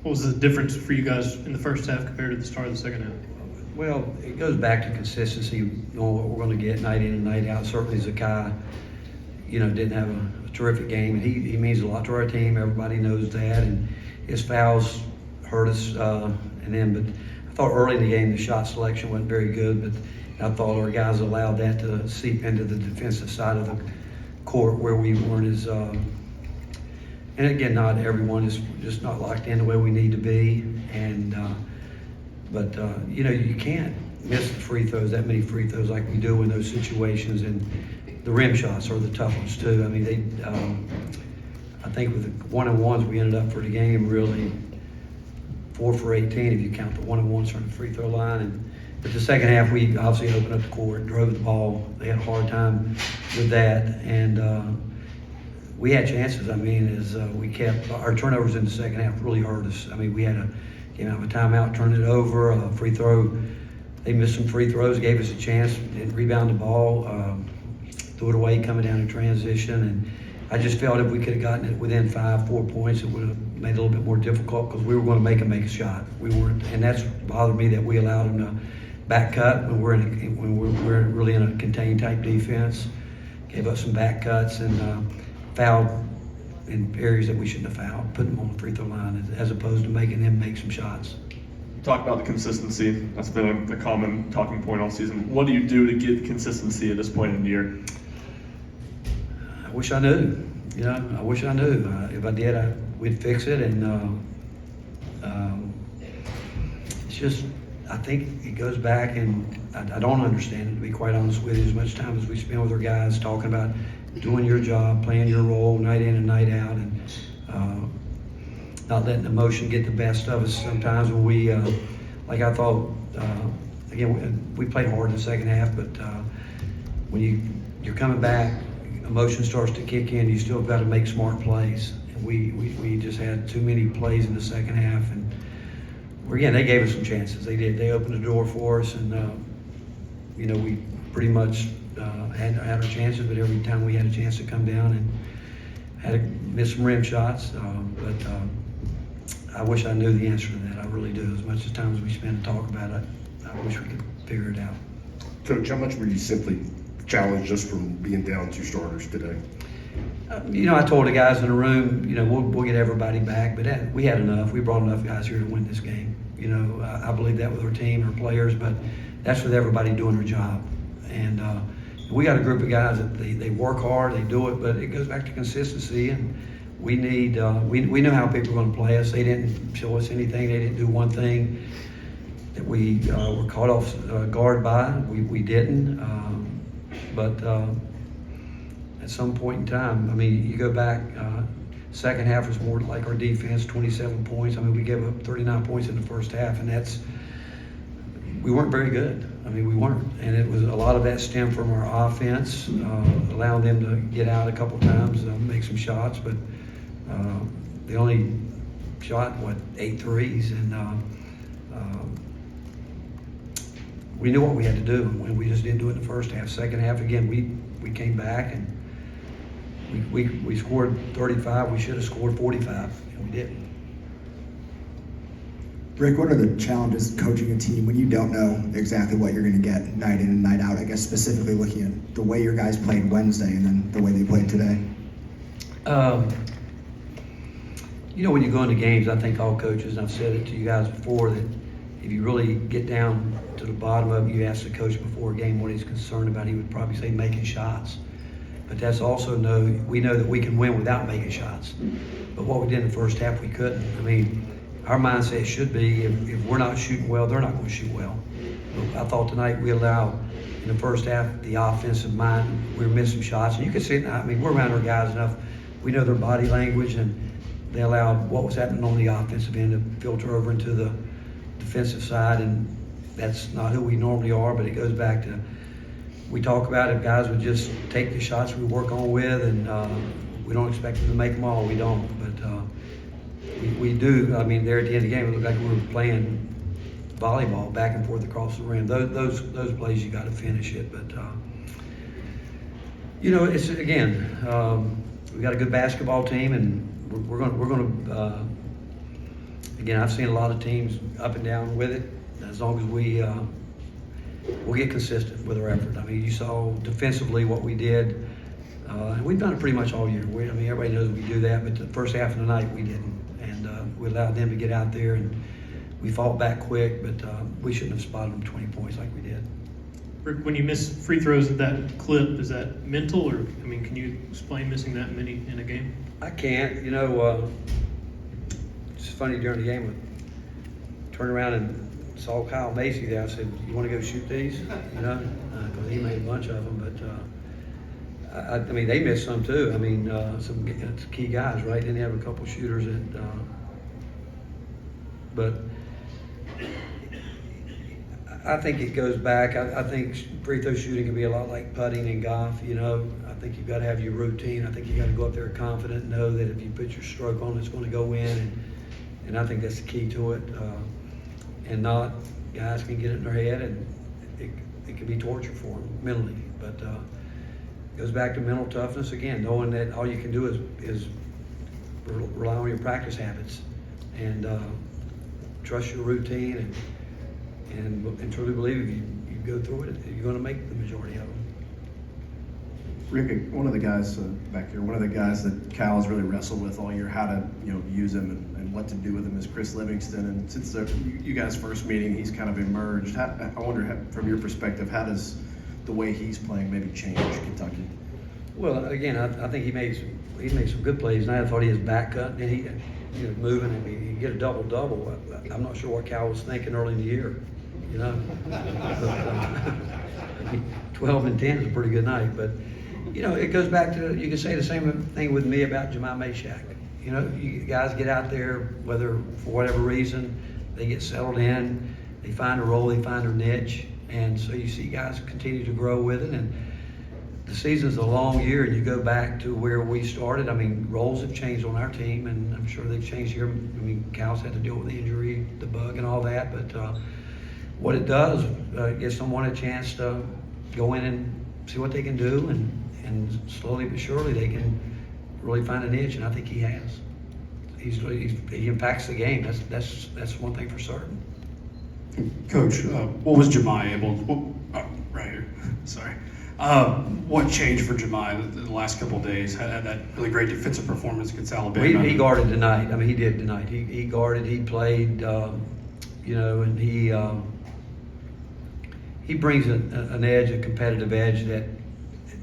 What was the difference for you guys in the first half compared to the start of the second half? Well, it goes back to consistency, knowing what we're going to get night in and night out. Certainly Zakai, didn't have a terrific game, and he means a lot to our team. Everybody knows that, and his fouls hurt us. But I thought early in the game the shot selection wasn't very good, but I thought our guys allowed that to seep into the defensive side of the court where we weren't as. And again, not everyone is just not locked in the way we need to be, but you can't miss the free throws, that many free throws like we do in those situations, and the rim shots are the tough ones too. I mean, I think with the one-on-ones we ended up for the game really 4 for 18 if you count the one-on-ones from the free throw line. But the second half we obviously opened up the court, drove the ball. They had a hard time with that, and we had chances. I mean, as we kept our turnovers in the second half really hurt us. I mean, we had came out of a timeout, turned it over, a free throw. They missed some free throws, gave us a chance, didn't rebound the ball, threw it away coming down in transition. And I just felt if we could have gotten it within 4 points, it would have made it a little bit more difficult because we were going to make a shot. We weren't, and that's bothered me that we allowed them to back cut when we're really in a contained type defense. Gave up some back cuts and fouled in areas that we shouldn't have fouled, putting them on the free throw line as opposed to making them make some shots. Talk about the consistency. That's been a common talking point all season. What do you do to get consistency at this point in the year? I wish I knew. I wish I knew. If I did, we'd fix it. And it's just, I think it goes back, and I don't understand it, to be quite honest with you. As much time as we spend with our guys talking about doing your job, playing your role night in and night out, and not letting emotion get the best of us sometimes when we, like I thought, again, we played hard in the second half, but when you're coming back, emotion starts to kick in, you still got to make smart plays. And we just had too many plays in the second half, and again, they gave us some chances. They did. They opened the door for us, and we pretty much had our chances, but every time we had a chance to come down and had to miss some rim shots. But I wish I knew the answer to that. I really do. As much as time as we spend to talk about it, I wish we could figure it out. Coach, how much were you simply challenged just from being down 2 starters today? I told the guys in the room, we'll get everybody back, but we had enough. We brought enough guys here to win this game. I believe that with our team, our players, but that's with everybody doing their job. And we got a group of guys that they work hard, they do it, but it goes back to consistency. And we need, we knew how people were going to play us. They didn't show us anything. They didn't do one thing that we were caught off guard by. We didn't. But at some point in time, I mean, you go back, second half was more like our defense, 27 points. I mean, we gave up 39 points in the first half, and we weren't very good. I mean, we weren't. And it was a lot of that stemmed from our offense, allowing them to get out a couple times, make some shots, but they only shot, 8 threes, and we knew what we had to do, and we just didn't do it in the first half. Second half, again, we came back, and we scored 35. We should have scored 45, and we didn't. Rick, what are the challenges coaching a team when you don't know exactly what you're going to get night in and night out? I guess specifically looking at the way your guys played Wednesday and then the way they played today. When you go into games, I think all coaches, and I've said it to you guys before, that if you really get down to the bottom of it, you ask the coach before a game what he's concerned about, he would probably say making shots. But that's also we know that we can win without making shots. But what we did in the first half, we couldn't. I mean, our mindset should be if we're not shooting well, they're not going to shoot well. But I thought tonight we allowed, in the first half, the offensive mind, we were missing shots. And you could see it. I mean, we're around our guys enough. We know their body language, and they allowed what was happening on the offensive end to filter over into the defensive side, and that's not who we normally are. But it goes back to, we talk about if guys would just take the shots we work on with, and we don't expect them to make them all. We don't, but we do. I mean, there at the end of the game, it looked like we were playing volleyball back and forth across the rim. Those plays you got to finish it, but it's again, we got a good basketball team, and we're going to again, I've seen a lot of teams up and down with it. As long as we'll get consistent with our effort. I mean, you saw defensively what we did, and we've done it pretty much all year. I mean, everybody knows we do that, but the first half of the night we didn't, and we allowed them to get out there, and we fought back quick, but we shouldn't have spotted them 20 points like we did. Rick, when you miss free throws at that clip, is that mental, or I mean, can you explain missing that many in a game? I can't, it's funny during the game, I turned around and saw Kyle Macy there. I said, "You want to go shoot these?" Because he made a bunch of them. But I mean, they missed some too. I mean, some key guys, right? Didn't have a couple shooters but I think it goes back. I think free throw shooting can be a lot like putting and golf. I think you've got to have your routine. I think you got to go up there confident, know that if you put your stroke on, it's going to go in, and I think that's the key to it. And not guys can get it in their head, and it can be torture for them mentally. But it goes back to mental toughness again, knowing that all you can do is rely on your practice habits and trust your routine, and truly believe if you go through it, you're going to make the majority of them. Rick, one of the guys back here, one of the guys that Cal has really wrestled with all year, how to use him and what to do with him, is Chris Livingston. And since you guys' first meeting, he's kind of emerged. I wonder, from your perspective, how does the way he's playing maybe change Kentucky? Well, again, I think he made some good plays. And I thought he was back cut and he was moving, and he get a double. I'm not sure what Cal was thinking early in the year. 12 and 10 is a pretty good night, but it goes back to, you can say the same thing with me about Jemai Mashak. You guys get out there, whether for whatever reason, they get settled in, they find a role, they find their niche, and so you see guys continue to grow with it. And the season's a long year, and you go back to where we started. I mean, roles have changed on our team, and I'm sure they've changed here. I mean, Cal's had to deal with the injury, the bug, and all that, but what it does, gives someone a chance to go in and see what they can do, and slowly but surely they can really find a niche, and I think he has. He impacts the game. That's one thing for certain. Coach, what was Jemai able? Right here. Sorry. What changed for Jemai in the last couple of days? Had that really great defensive performance against Alabama. He guarded tonight. I mean, he did tonight. He guarded. He played. And he brings an edge, a competitive edge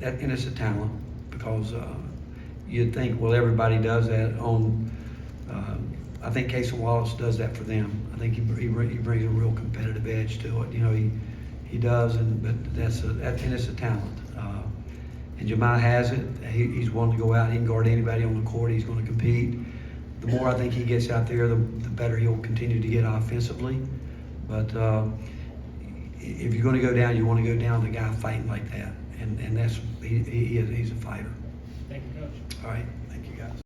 and it's a talent, because you'd think, well, everybody does that on. I think Casey Wallace does that for them. I think he brings a real competitive edge to it. He does, but it's a talent. And Jemai has it. He's willing to go out. He can guard anybody on the court. He's going to compete. The more I think he gets out there, the better he'll continue to get offensively. But if you're going to go down, you want to go down the guy fighting like that, and he's a fighter. Thank you, Coach. All right, thank you guys.